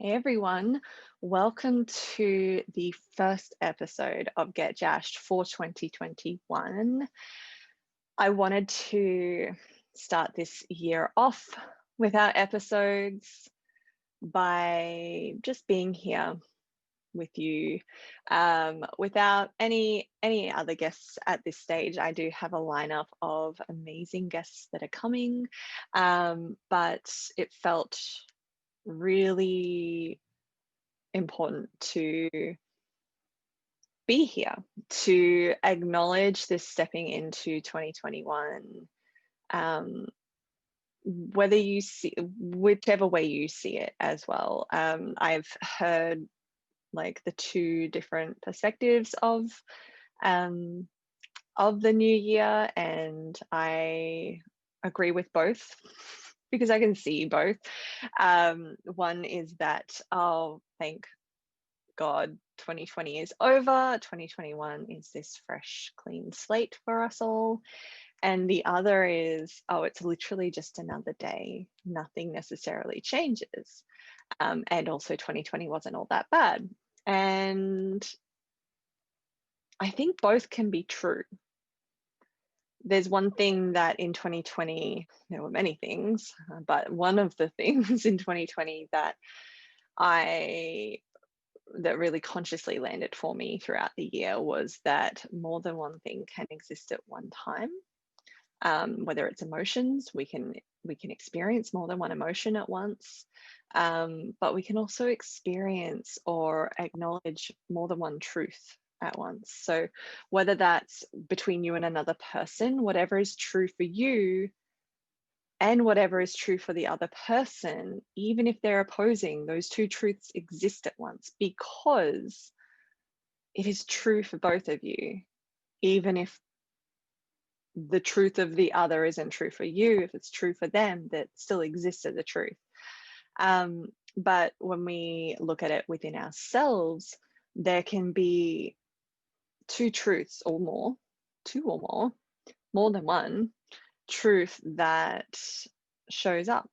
Hey everyone, welcome to the first episode of Get Jashed for 2021. I wanted to start this year off with our episodes by just being here with you without any other guests at this stage. I do have a lineup of amazing guests that are coming, but it felt really important to be here to acknowledge this stepping into 2021, whether you see whichever way you see it as well. I've heard like the two different perspectives um, of the new year, and I agree with both because I can see both. One is that, oh, thank God, 2020 is over. 2021 is this fresh, clean slate for us all. And the other is, oh, it's literally just another day. Nothing necessarily changes. And also 2020 wasn't all that bad. And I think both can be true. There's one thing that in 2020, there were many things, but one of the things in 2020 that really consciously landed for me throughout the year was that more than one thing can exist at one time. Whether it's emotions, we can experience more than one emotion at once, but we can also experience or acknowledge more than one truth at once. So whether that's between you and another person, whatever is true for you and whatever is true for the other person, even if they're opposing, those two truths exist at once because it is true for both of you, even if the truth of the other isn't true for you. If it's true for them, that still exists as a truth. But when we look at it within ourselves, there can be two truths or more, more than one truth that shows up.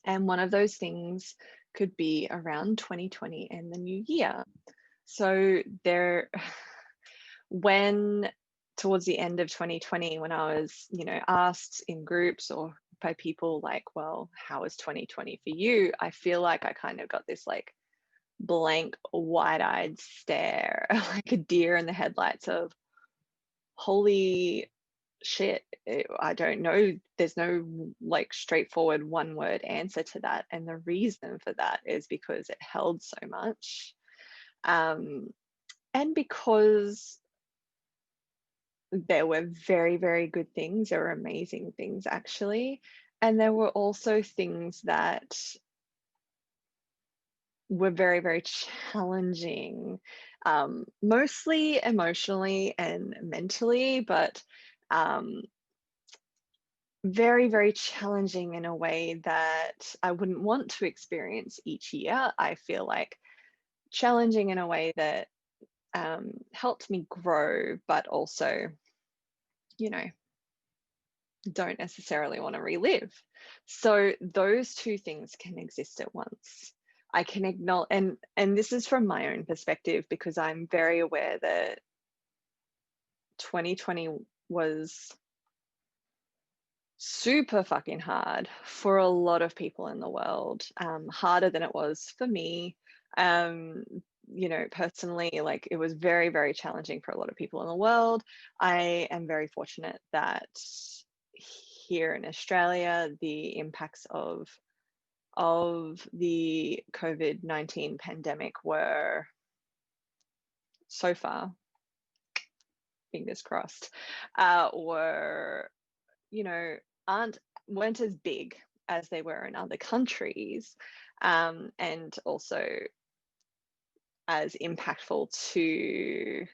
And one of those things could be around 2020 and the new year. So when towards the end of 2020, when I was, asked in groups or by people like, well, how was 2020 for you? I feel like I kind of got this like blank, wide-eyed stare, like a deer in the headlights of, holy shit, I don't know. There's no like straightforward one word answer to that. And the reason for that is because it held so much. And because there were very, very good things, there were amazing things actually. And there were also things that were very, very challenging, mostly emotionally and mentally, but very, very challenging in a way that I wouldn't want to experience each year. I feel like challenging in a way that helped me grow, but also, don't necessarily want to relive. So those two things can exist at once. I can acknowledge, and this is from my own perspective, because I'm very aware that 2020 was super fucking hard for a lot of people in the world, harder than it was for me. Personally, like it was very, very challenging for a lot of people in the world. I am very fortunate that here in Australia, the impacts of the COVID-19 pandemic were so far, fingers crossed, were, weren't as big as they were in other countries, and also as impactful to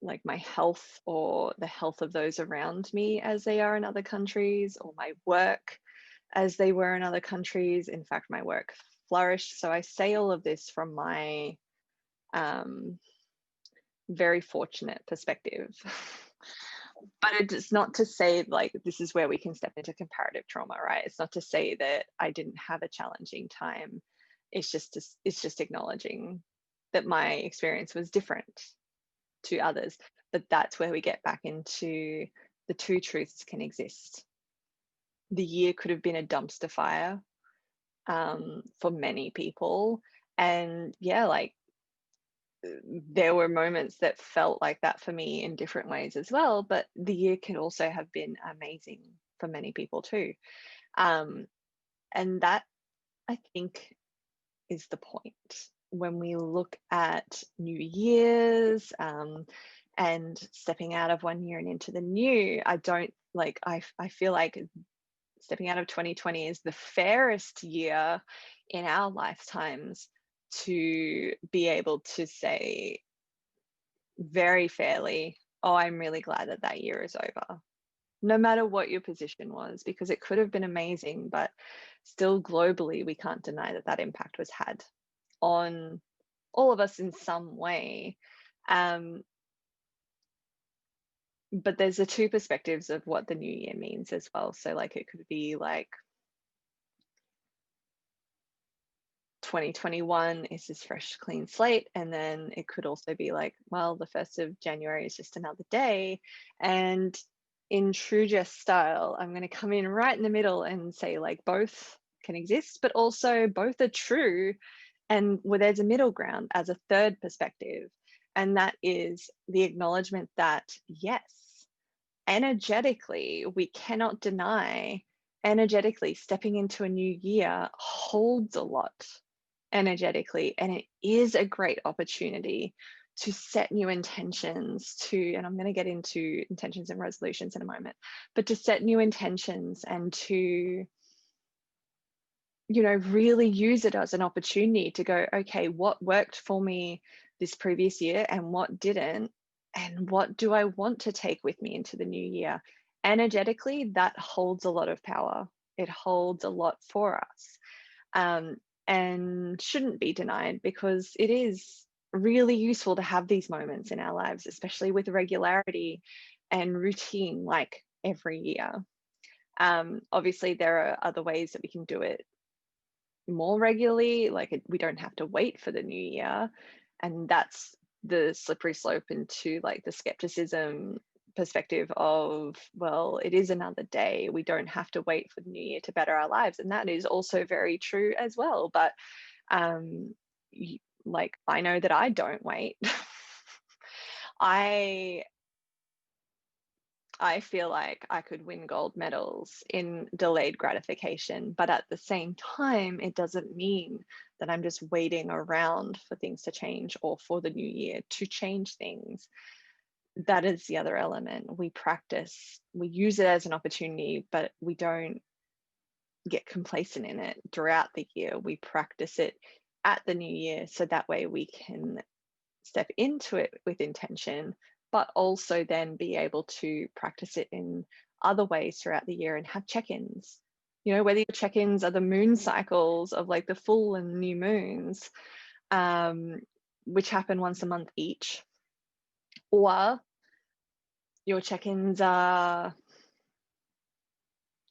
like my health or the health of those around me as they are in other countries, or my work as they were in other countries. In fact, my work flourished. So I say all of this from my very fortunate perspective. But it's not to say like this is where we can step into comparative trauma, right? It's not to say that I didn't have a challenging time. It's just acknowledging that my experience was different to others. But that's where we get back into the two truths can exist. The year could have been a dumpster fire for many people. And yeah, like there were moments that felt like that for me in different ways as well. But the year could also have been amazing for many people too. Um, and that, I think, is the point. When we look at New Year's and stepping out of one year and into the new, I don't like, I feel like stepping out of 2020 is the fairest year in our lifetimes to be able to say very fairly, oh, I'm really glad that that year is over. No matter what your position was, because it could have been amazing, but still globally, we can't deny that that impact was had on all of us in some way. But there's the two perspectives of what the new year means as well. So like it could be like 2021 is this fresh, clean slate. And then it could also be like, well, the 1st of January is just another day. And in true Jess style, I'm going to come in right in the middle and say like both can exist, but also both are true. And where there's a middle ground as a third perspective. And that is the acknowledgement that, yes, energetically, we cannot deny energetically stepping into a new year holds a lot energetically, and it is a great opportunity to set new intentions to, and I'm going to get into intentions and resolutions in a moment, but to set new intentions and to, you know, really use it as an opportunity to go, okay, what worked for me this previous year and what didn't, and what do I want to take with me into the new year? Energetically, that holds a lot of power. It holds a lot for us, and shouldn't be denied, because it is really useful to have these moments in our lives, especially with regularity and routine, like every year. Obviously, there are other ways that we can do it more regularly, like we don't have to wait for the new year, and that's the slippery slope into like the skepticism perspective of, well, it is another day, we don't have to wait for the new year to better our lives, and that is also very true as well. But like I know that I don't wait. I I feel like I could win gold medals in delayed gratification, but at the same time, it doesn't mean that I'm just waiting around for things to change or for the new year to change things. That is the other element. We practice, we use it as an opportunity, but we don't get complacent in it throughout the year. We practice it at the new year so that way we can step into it with intention, but also then be able to practice it in other ways throughout the year and have check-ins. You know, whether your check-ins are the moon cycles of like the full and new moons, which happen once a month each, or your check-ins are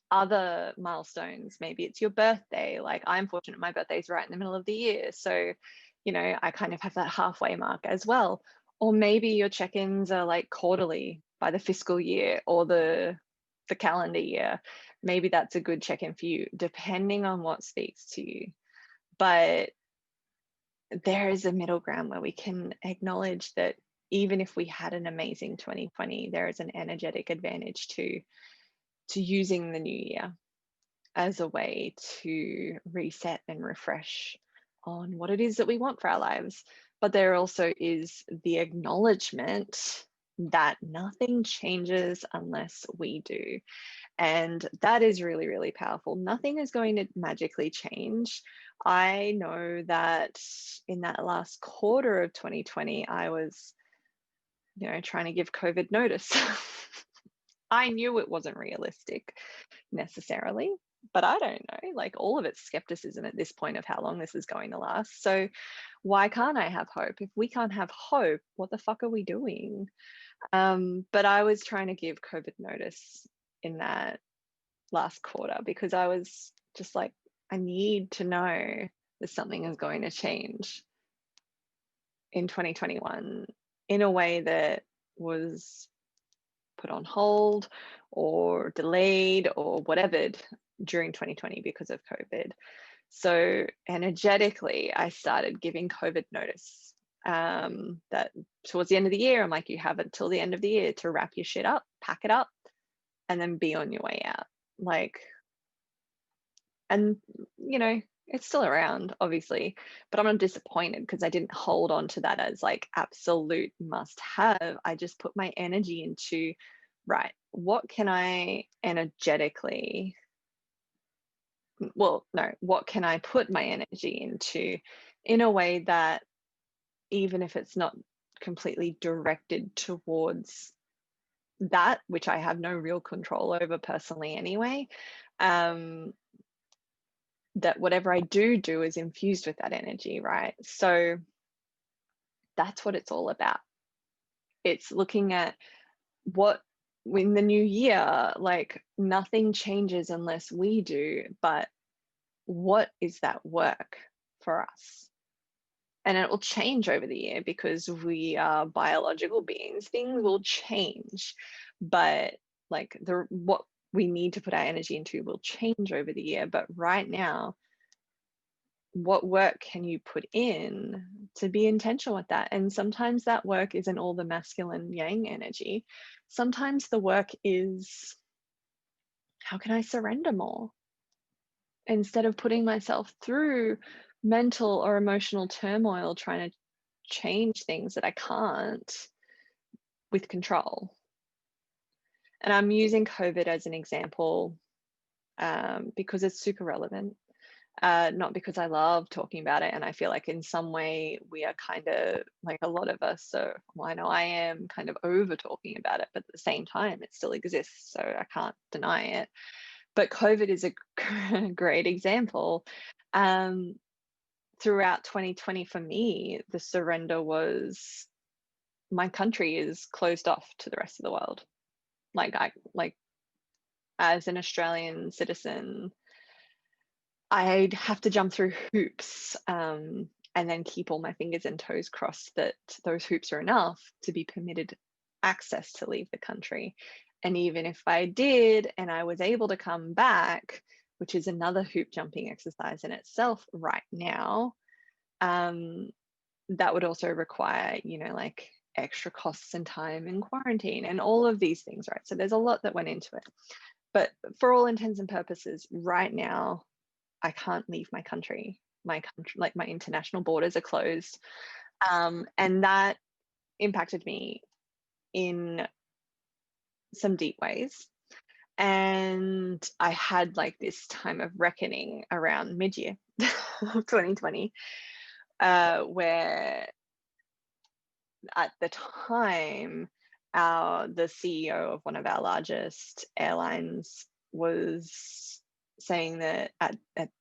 other milestones. Maybe it's your birthday. Like I'm fortunate my birthday's right in the middle of the year, so you know I kind of have that halfway mark as well. Or maybe your check-ins are like quarterly by the fiscal year or the calendar year. Maybe that's a good check-in for you, depending on what speaks to you. But there is a middle ground where we can acknowledge that even if we had an amazing 2020, there is an energetic advantage to using the new year as a way to reset and refresh on what it is that we want for our lives. But there also is the acknowledgement that nothing changes unless we do. And that is really, really powerful. Nothing is going to magically change. I know that in that last quarter of 2020, I was, you know, trying to give COVID notice. I knew it wasn't realistic necessarily, but I don't know. Like, all of it's skepticism at this point of how long this is going to last. So why can't I have hope? If we can't have hope, what the fuck are we doing? But I was trying to give COVID notice in that last quarter because I was just like, I need to know that something is going to change in 2021 in a way that was put on hold or delayed or whatever during 2020 because of COVID. So energetically, I started giving COVID notice that towards the end of the year, I'm like, you have until the end of the year to wrap your shit up, pack it up, and then be on your way out. Like, and you know, it's still around, obviously, but I'm not disappointed because I didn't hold on to that as like absolute must have. I just put my energy into, right, what can I energetically, well, no, what can I put my energy into in a way that, even if it's not completely directed towards that, which I have no real control over personally anyway, that whatever I do is infused with that energy, right? So that's what it's all about. It's looking at what, in the new year, like, nothing changes unless we do, but what is that work for us? And it will change over the year because we are biological beings. Things will change, but like what we need to put our energy into will change over the year. But right now, what work can you put in to be intentional with that? And sometimes that work isn't all the masculine yang energy. Sometimes the work is, how can I surrender more? Instead of putting myself through mental or emotional turmoil trying to change things that I can't with control. And I'm using COVID as an example because it's super relevant. Not because I love talking about it, and I feel like in some way we are kind of like, a lot of us, so well, I know I am kind of over talking about it, but at the same time it still exists, so I can't deny it. But COVID is a great example. Throughout 2020 for me, the surrender was, my country is closed off to the rest of the world. Like as an Australian citizen, I'd have to jump through hoops and then keep all my fingers and toes crossed that those hoops are enough to be permitted access to leave the country. And even if I did and I was able to come back, which is another hoop jumping exercise in itself right now, that would also require, like extra costs and time in quarantine and all of these things, right? So there's a lot that went into it. But for all intents and purposes, right now, I can't leave my country. My country, like my international borders are closed. And that impacted me in some deep ways. And I had like this time of reckoning around mid-year of 2020, where at the time, the CEO of one of our largest airlines was saying that at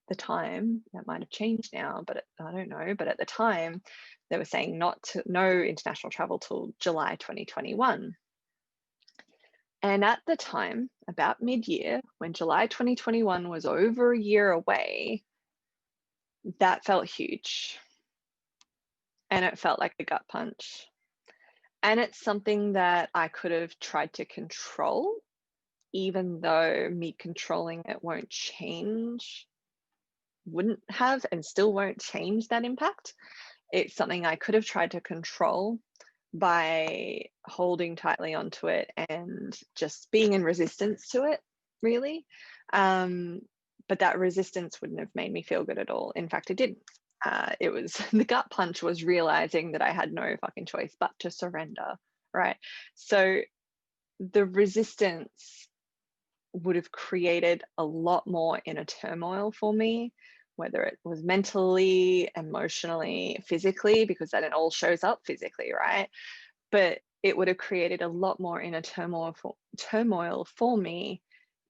the time, that might have changed now, but I don't know, but at the time they were saying no international travel till July 2021. And at the time, about mid-year, when July 2021 was over a year away, that felt huge. And it felt like a gut punch. And it's something that I could have tried to control, even though me controlling it wouldn't have and still won't change that impact. It's something I could have tried to control by holding tightly onto it and just being in resistance to it, really. But that resistance wouldn't have made me feel good at all. In fact, it didn't. It was the gut punch was realizing that I had no fucking choice but to surrender, right? So the resistance would have created a lot more inner turmoil for me, whether it was mentally, emotionally, physically, because then it all shows up physically, right? But it would have created a lot more inner turmoil for me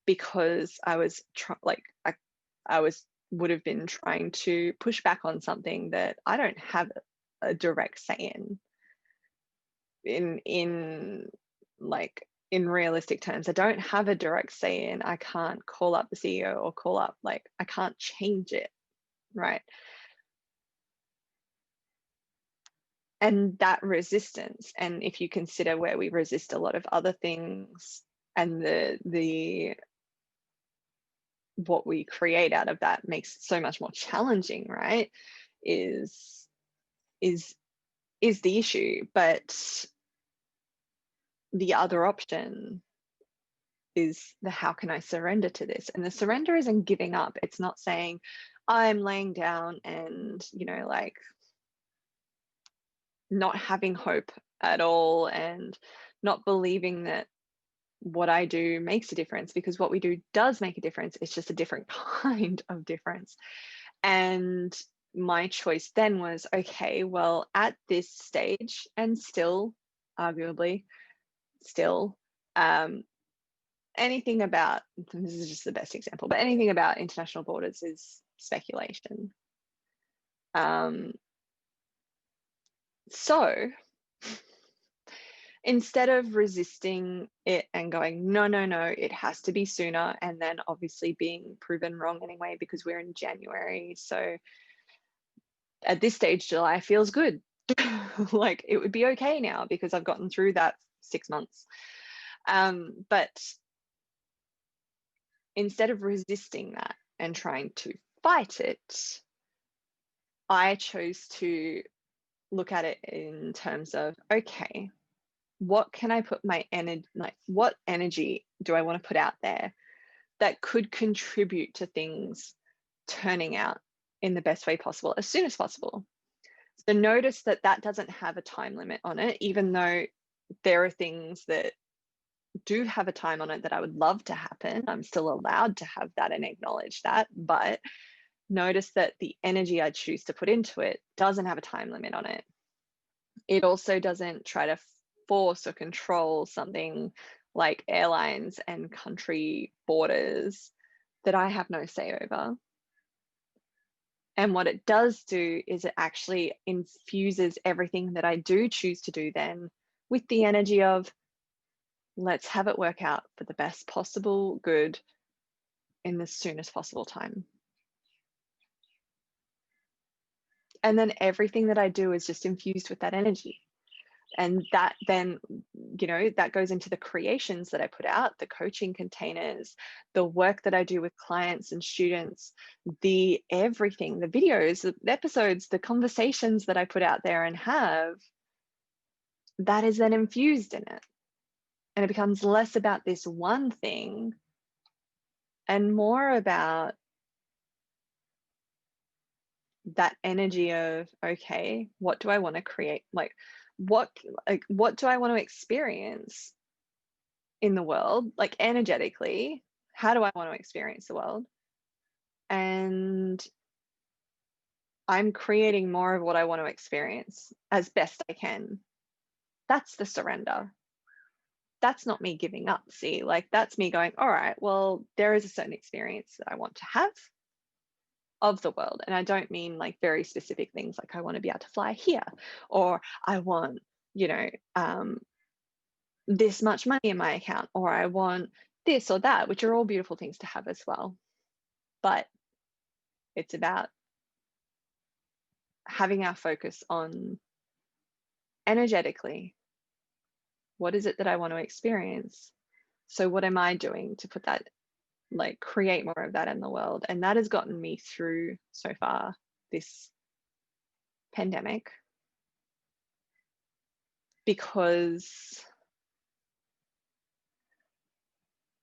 because I was I would have been trying to push back on something that I don't have a direct say in like in realistic terms. I don't have a direct say in. I can't call up the CEO or call up, like, I can't change it, right? And that resistance, and if you consider where we resist a lot of other things, and the what we create out of that makes it so much more challenging, right? Is is is the issue. But the other option is the how can I surrender to this? And the surrender isn't giving up. It's not saying I'm laying down and, like, not having hope at all and not believing that what I do makes a difference, because what we do does make a difference. It's just a different kind of difference. And my choice then was, okay, well, at this stage, and still, arguably, still, anything about, this is just the best example, but anything about international borders is speculation. So instead of resisting it and going, no, no, no, it has to be sooner, and then obviously being proven wrong anyway, because we're in January. So at this stage, July feels good. Like, it would be okay now because I've gotten through that 6 months. But instead of resisting that and trying to fight it, I chose to look at it in terms of, okay, what can I put my energy, like, what energy do I want to put out there that could contribute to things turning out in the best way possible as soon as possible? So notice that that doesn't have a time limit on it, even though there are things that do have a time on it that I would love to happen. I'm still allowed to have that and acknowledge that, but notice that the energy I choose to put into it doesn't have a time limit on it. It also doesn't try to force or control something like airlines and country borders that I have no say over. And what it does do is it actually infuses everything that I do choose to do then with the energy of, let's have it work out for the best possible good in the soonest possible time. And then everything that I do is just infused with that energy. And that then, that goes into the creations that I put out, the coaching containers, the work that I do with clients and students, the everything, the videos, the episodes, the conversations that I put out there and have, that is then infused in it. And it becomes less about this one thing and more about that energy of, okay, what do I want to create? What do I want to experience in the world? Like, energetically, how do I want to experience the world? And I'm creating more of what I want to experience as best I can. That's the surrender. That's not me giving up. See, like, that's me going, all right, well, there is a certain experience that I want to have of the world. And I don't mean like very specific things, like I want to be able to fly here, or I want, this much money in my account, or I want this or that, which are all beautiful things to have as well. But it's about having our focus on, energetically, what is it that I want to experience? So what am I doing to put that, like, create more of that in the world? And that has gotten me through so far this pandemic, because,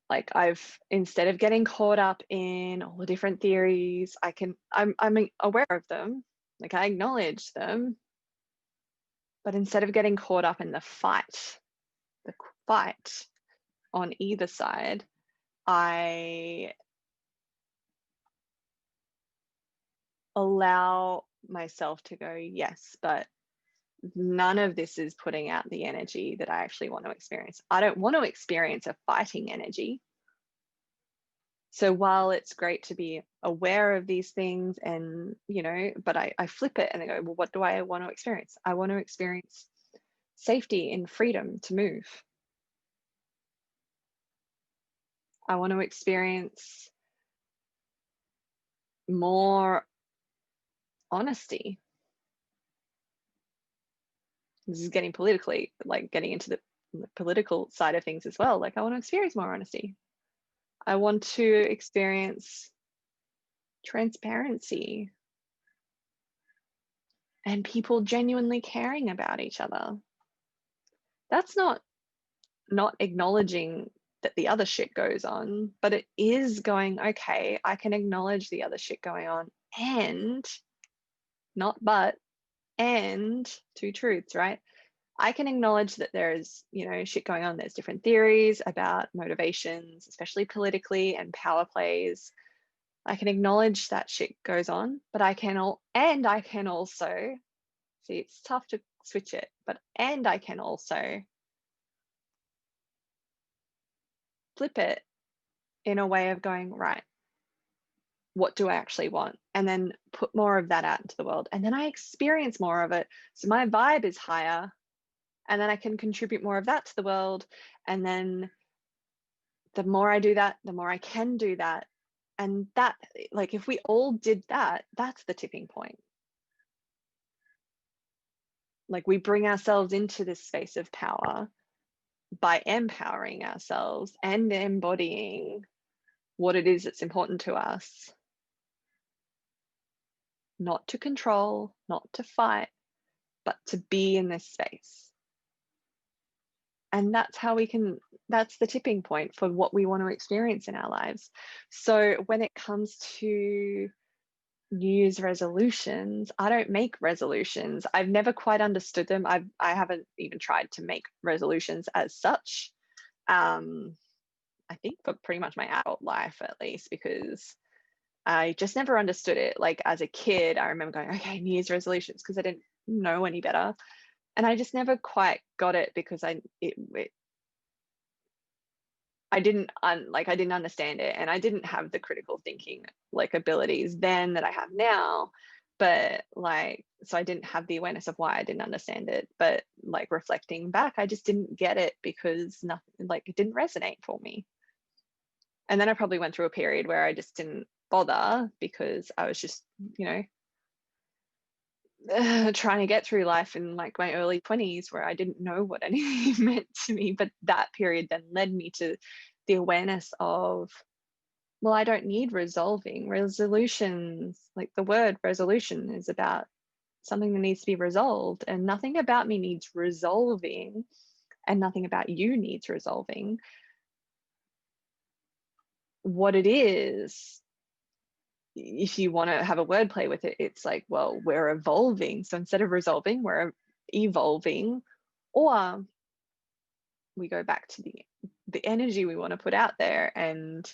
like, instead of getting caught up in all the different theories, I'm aware of them, like, I acknowledge them, but instead of getting caught up in the fight on either side, I allow myself to go, yes, but none of this is putting out the energy that I actually want to experience. I don't want to experience a fighting energy. So while it's great to be aware of these things and, but I flip it and I go, well, what do I want to experience? I want to experience safety and freedom to move. I want to experience more honesty. This is getting politically, like getting into the political side of things as well. Like, I want to experience more honesty. I want to experience transparency and people genuinely caring about each other. That's not acknowledging that the other shit goes on, but it is going, okay, I can acknowledge the other shit going on, and not but, and two truths, right? I can acknowledge that there's, shit going on. There's different theories about motivations, especially politically, and power plays. I can acknowledge that shit goes on, but I can also see, it's tough to switch it, but and I can also flip it in a way of going, right, what do I actually want? And then put more of that out into the world. And then I experience more of it. So my vibe is higher. And then I can contribute more of that to the world. And then the more I do that, the more I can do that. And that, like, if we all did that, that's the tipping point. Like, we bring ourselves into this space of power by empowering ourselves and embodying what it is that's important to us. Not to control, not to fight, but to be in this space. And that's how that's the tipping point for what we want to experience in our lives. So when it comes to New Year's resolutions, I don't make resolutions. I've never quite understood them. I haven't even tried to make resolutions as such. I think for pretty much my adult life, at least, because I just never understood it. Like, as a kid, I remember going, okay, New Year's resolutions, because I didn't know any better. And I just never quite got it because I didn't understand it, and I didn't have the critical thinking like abilities then that I have now. But so I didn't have the awareness of why I didn't understand it. But like, reflecting back, I just didn't get it because nothing, like, it didn't resonate for me. And then I probably went through a period where I just didn't bother because I was just, trying to get through life in like my early 20s, where I didn't know what anything meant to me. But that period then led me to the awareness of, well, I don't need resolving. Resolutions, like the word resolution, is about something that needs to be resolved, and nothing about me needs resolving, and nothing about you needs resolving. What it is, if you want to have a wordplay with it, it's like, well, we're evolving. So instead of resolving, we're evolving, or we go back to the energy we want to put out there and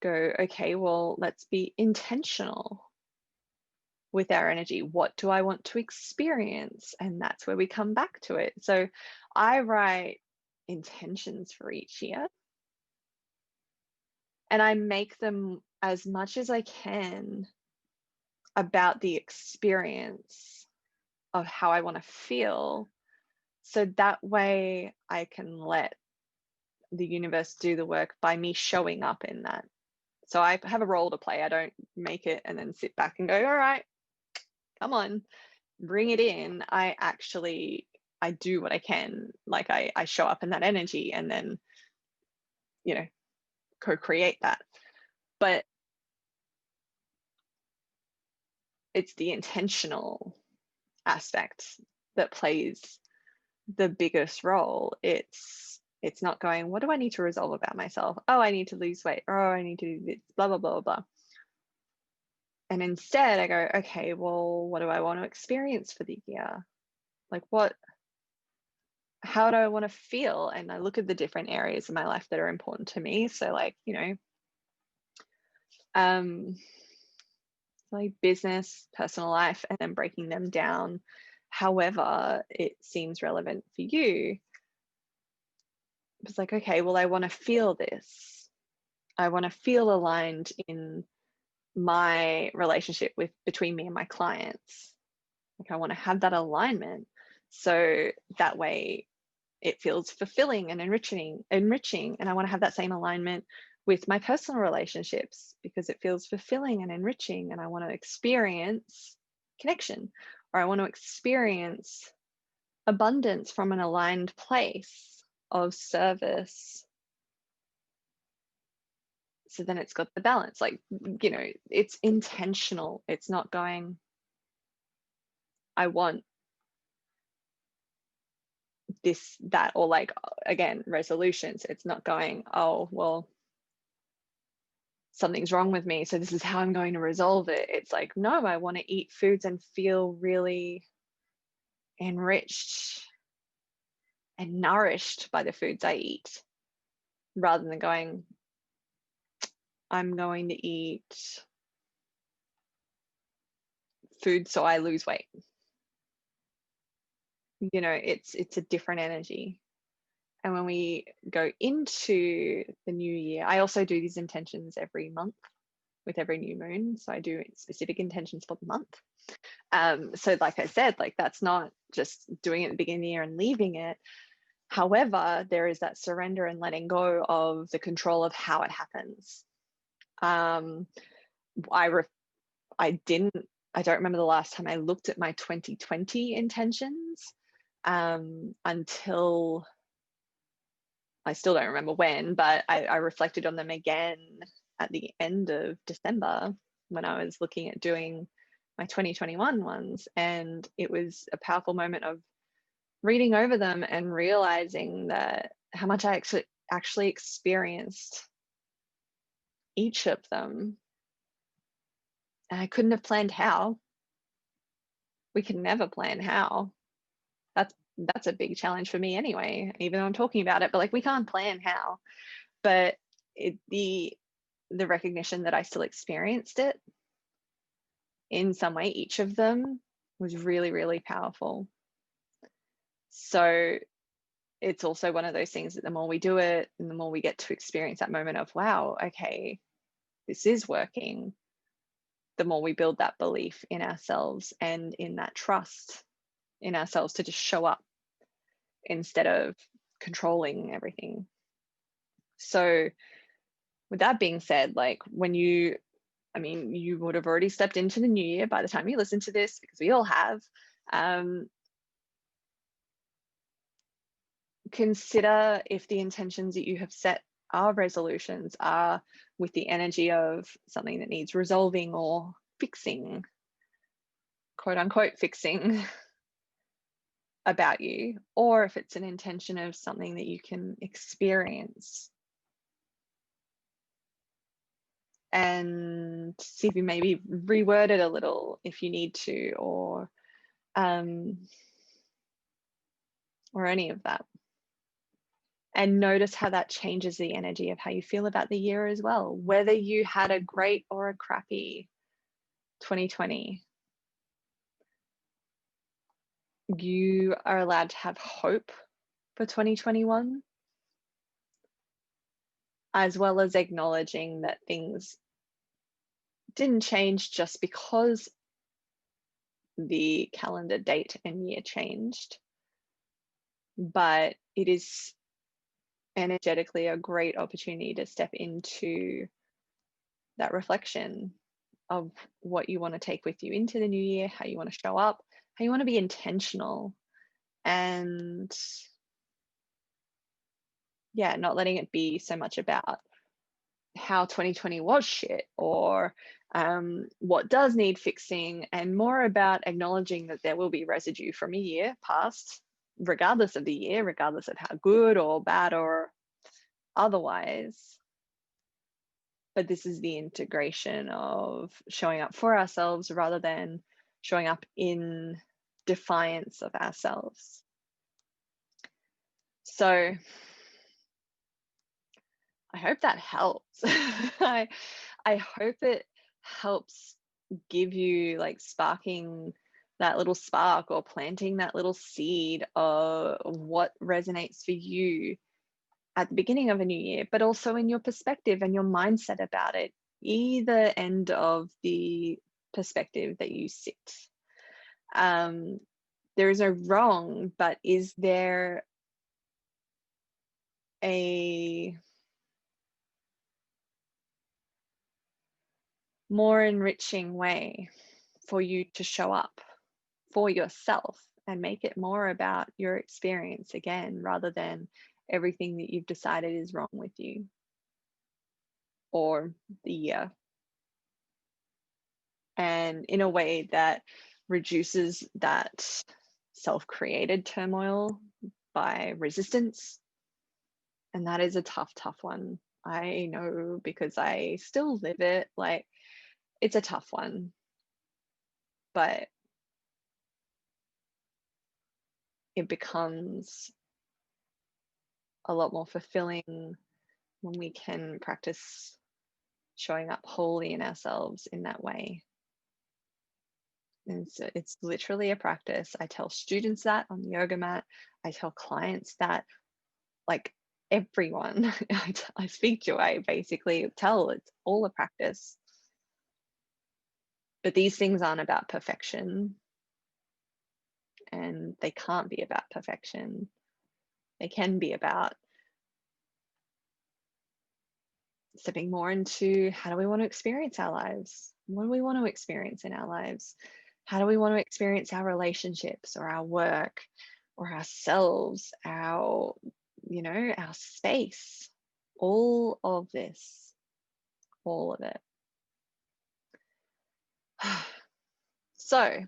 go, okay, well, let's be intentional with our energy. What do I want to experience? And that's where we come back to it. So I write intentions for each year, and I make them as much as I can about the experience of how I want to feel. So that way I can let the universe do the work by me showing up in that. So I have a role to play. I don't make it and then sit back and go, all right, come on, bring it in. I do what I can. Like, I show up in that energy and then, co-create that. But it's the intentional aspect that plays the biggest role. It's not going, what do I need to resolve about myself? Oh, I need to lose weight. Oh, I need to do this, blah, blah, blah, blah. And instead I go, okay, well, what do I want to experience for the year? Like, how do I want to feel? And I look at the different areas of my life that are important to me. So like, like business, personal life, and then breaking them down however it seems relevant for you. It's like, okay, well, I want to feel this. I want to feel aligned in my relationship between me and my clients. Like I want to have that alignment. So that way it feels fulfilling and enriching. And I want to have that same alignment with my personal relationships because it feels fulfilling and enriching. And I want to experience connection, or I want to experience abundance from an aligned place of service. So then it's got the balance, like, it's intentional. It's not going, I want this, that, or like, again, resolutions. It's not going, oh, well, something's wrong with me, so this is how I'm going to resolve it. It's like, no, I want to eat foods and feel really enriched and nourished by the foods I eat, rather than going, I'm going to eat food so I lose weight. It's a different energy. And when we go into the new year, I also do these intentions every month with every new moon. So I do specific intentions for the month. So like I said, like that's not just doing it at the beginning of the year and leaving it. However, there is that surrender and letting go of the control of how it happens. I don't remember the last time I looked at my 2020 intentions until, I still don't remember when, but I reflected on them again at the end of December when I was looking at doing my 2021 ones. And it was a powerful moment of reading over them and realizing that how much I actually experienced each of them. And I couldn't have planned how. We can never plan how. That's a big challenge for me anyway, even though I'm talking about it, but like we can't plan how. But the recognition that I still experienced it in some way, each of them, was really, really powerful. So it's also one of those things that the more we do it and the more we get to experience that moment of, wow, okay, this is working, the more we build that belief in ourselves and in that trust in ourselves to just show up instead of controlling everything. So with that being said, like you would have already stepped into the new year by the time you listen to this, because we all have. Consider if the intentions that you have set are resolutions, are with the energy of something that needs resolving or fixing, quote unquote, fixing about you, or if it's an intention of something that you can experience. And see if you maybe reword it a little if you need to, or any of that. And notice how that changes the energy of how you feel about the year as well, whether you had a great or a crappy 2020. You are allowed to have hope for 2021, as well as acknowledging that things didn't change just because the calendar date and year changed, but it is energetically a great opportunity to step into that reflection of what you want to take with you into the new year, how you want to show up, how you want to be intentional, and not letting it be so much about how 2020 was shit or what does need fixing, and more about acknowledging that there will be residue from a year past, regardless of the year, regardless of how good or bad or otherwise. But this is the integration of showing up for ourselves rather than showing up in defiance of ourselves. So I hope that helps. I hope it helps give you, like, sparking that little spark or planting that little seed of what resonates for you at the beginning of a new year, but also in your perspective and your mindset about it, either end of the perspective that you sit. Um, there is no wrong, but is there a more enriching way for you to show up for yourself and make it more about your experience again, rather than everything that you've decided is wrong with you or the year, and in a way that reduces that self-created turmoil by resistance. And that is a tough one. I know, because I still live it. Like, it's a tough one, but it becomes a lot more fulfilling when we can practice showing up wholly in ourselves in that way. And so it's literally a practice. I tell students that on the yoga mat. I tell clients that, like, everyone I speak to, I basically tell it's all a practice. But these things aren't about perfection, and they can't be about perfection. They can be about stepping more into, how do we want to experience our lives? What do we want to experience in our lives? How do we want to experience our relationships or our work or ourselves, our space? All of this, all of it. So,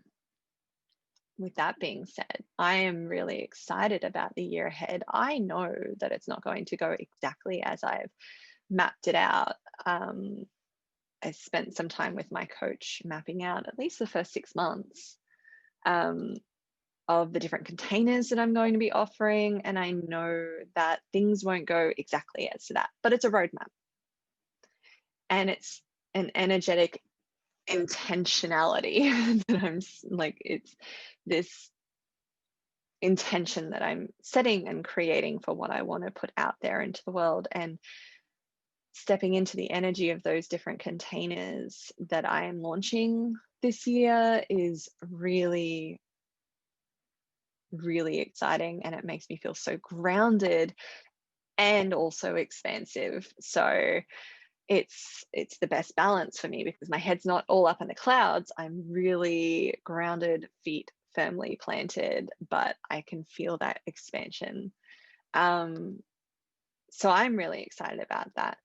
with that being said, I am really excited about the year ahead. I know that it's not going to go exactly as I've mapped it out. I spent some time with my coach mapping out at least the first 6 months um, of the different containers that I'm going to be offering. And I know that things won't go exactly as to that, but it's a roadmap. And it's an energetic intentionality that I'm like, it's this intention that I'm setting and creating for what I want to put out there into the world, and stepping into the energy of those different containers that I am launching this year is really, really exciting, and it makes me feel so grounded and also expansive. So it's the best balance for me, because my head's not all up in the clouds. I'm really grounded, feet firmly planted, but I can feel that expansion. So I'm really excited about that.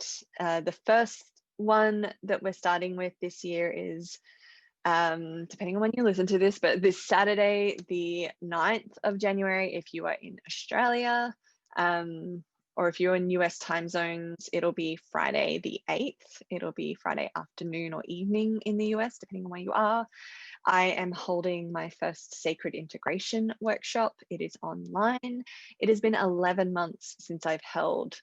The first one that we're starting with this year is, depending on when you listen to this, but this Saturday, the 9th of January, if you are in Australia, or if you're in US time zones, it'll be Friday the 8th. It'll be Friday afternoon or evening in the US, depending on where you are. I am holding my first sacred integration workshop. It is online. It has been 11 months since I've held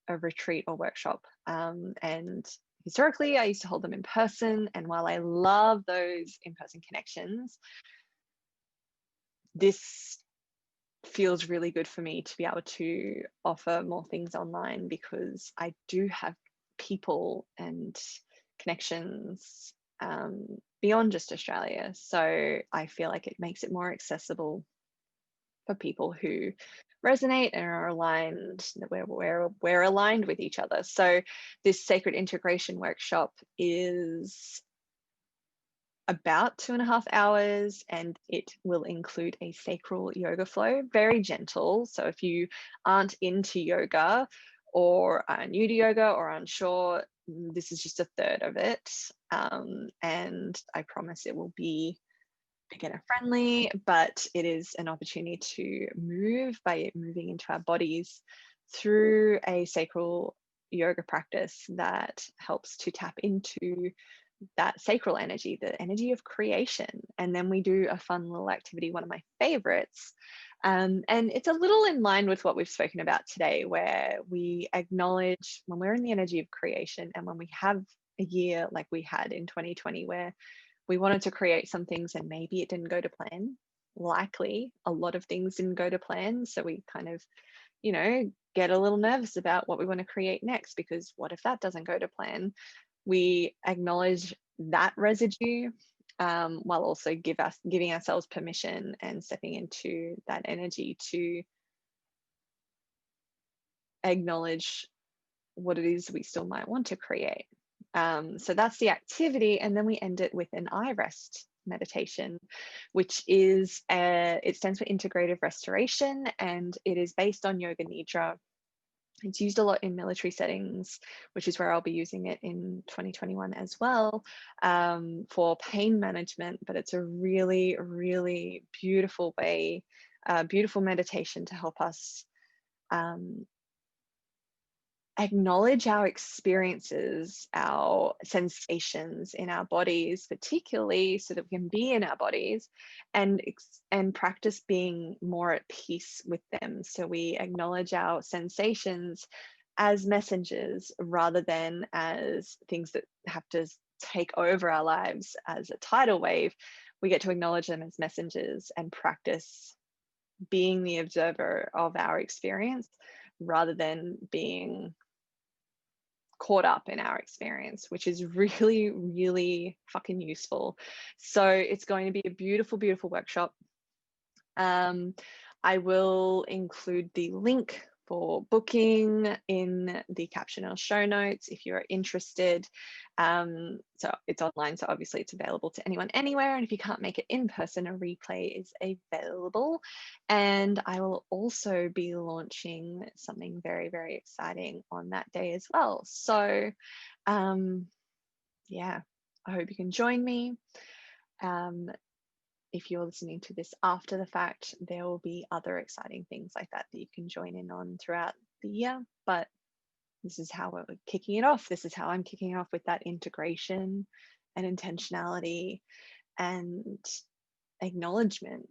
a retreat or workshop. And historically, I used to hold them in person. And while I love those in-person connections, this feels really good for me to be able to offer more things online, because I do have people and connections beyond just Australia. So I feel like it makes it more accessible for people who resonate and are aligned, that we're aligned with each other. So this sacred integration workshop is about 2.5 hours, and it will include a sacral yoga flow, very gentle. So if you aren't into yoga or are new to yoga or unsure, this is just a third of it. And I promise it will be beginner friendly, but it is an opportunity to move by moving into our bodies through a sacral yoga practice that helps to tap into that sacral energy, the energy of creation. And then we do a fun little activity, one of my favorites. And it's a little in line with what we've spoken about today, where we acknowledge when we're in the energy of creation, and when we have a year like we had in 2020, where we wanted to create some things and maybe it didn't go to plan. Likely a lot of things didn't go to plan. So we kind of, get a little nervous about what we want to create next, because what if that doesn't go to plan? We acknowledge that residue, while also giving ourselves permission and stepping into that energy to acknowledge what it is we still might want to create. So that's the activity. And then we end it with an eye rest meditation, which is, it stands for integrative restoration, and it is based on Yoga Nidra. It's used a lot in military settings, which is where I'll be using it in 2021 as well, for pain management. But it's a really, really beautiful way, beautiful meditation to help us acknowledge our experiences, our sensations in our bodies, particularly so that we can be in our bodies and practice being more at peace with them. So we acknowledge our sensations as messengers rather than as things that have to take over our lives as a tidal wave. We get to acknowledge them as messengers and practice being the observer of our experience rather than being caught up in our experience, which is really, really fucking useful. So it's going to be a beautiful, beautiful workshop. I will include the link for booking in the caption or show notes if you're interested. So it's online, so obviously it's available to anyone, anywhere. And if you can't make it in person, a replay is available. And I will also be launching something very, very exciting on that day as well. So yeah, I hope you can join me. If you're listening to this after the fact, there will be other exciting things like that you can join in on throughout the year. But this is how we're kicking it off. This is how I'm kicking off, with that integration and intentionality and acknowledgement,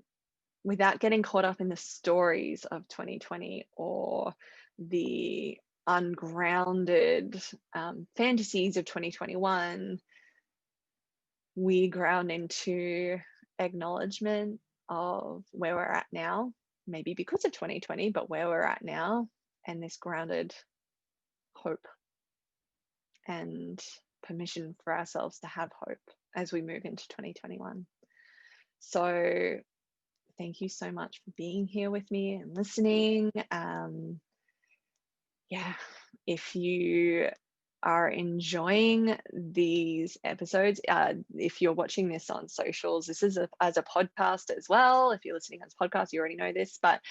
without getting caught up in the stories of 2020 or the ungrounded fantasies of 2021. We ground into acknowledgement of where we're at now, maybe because of 2020, but where we're at now, and this grounded hope and permission for ourselves to have hope as we move into 2021. So thank you so much for being here with me and listening. Yeah, if you are enjoying these episodes, if you're watching this on socials, this is as a podcast as well. If you're listening as a podcast, you already know this, but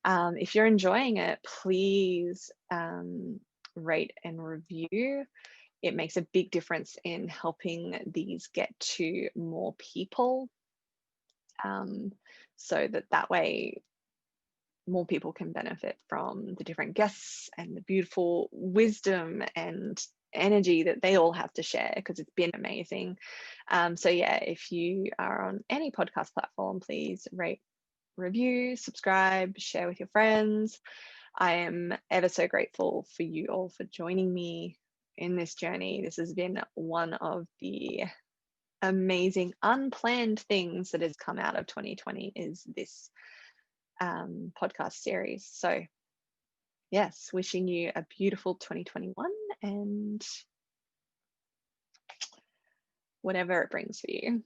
if you're enjoying it, please rate and review. It makes a big difference in helping these get to more people, so that way more people can benefit from the different guests and the beautiful wisdom and energy that they all have to share, because it's been amazing. So yeah, if you are on any podcast platform, please rate, review, subscribe, share with your friends. I am ever so grateful for you all for joining me in this journey. This has been one of the amazing unplanned things that has come out of 2020, is this podcast series. So yes, wishing you a beautiful 2021 and whatever it brings for you.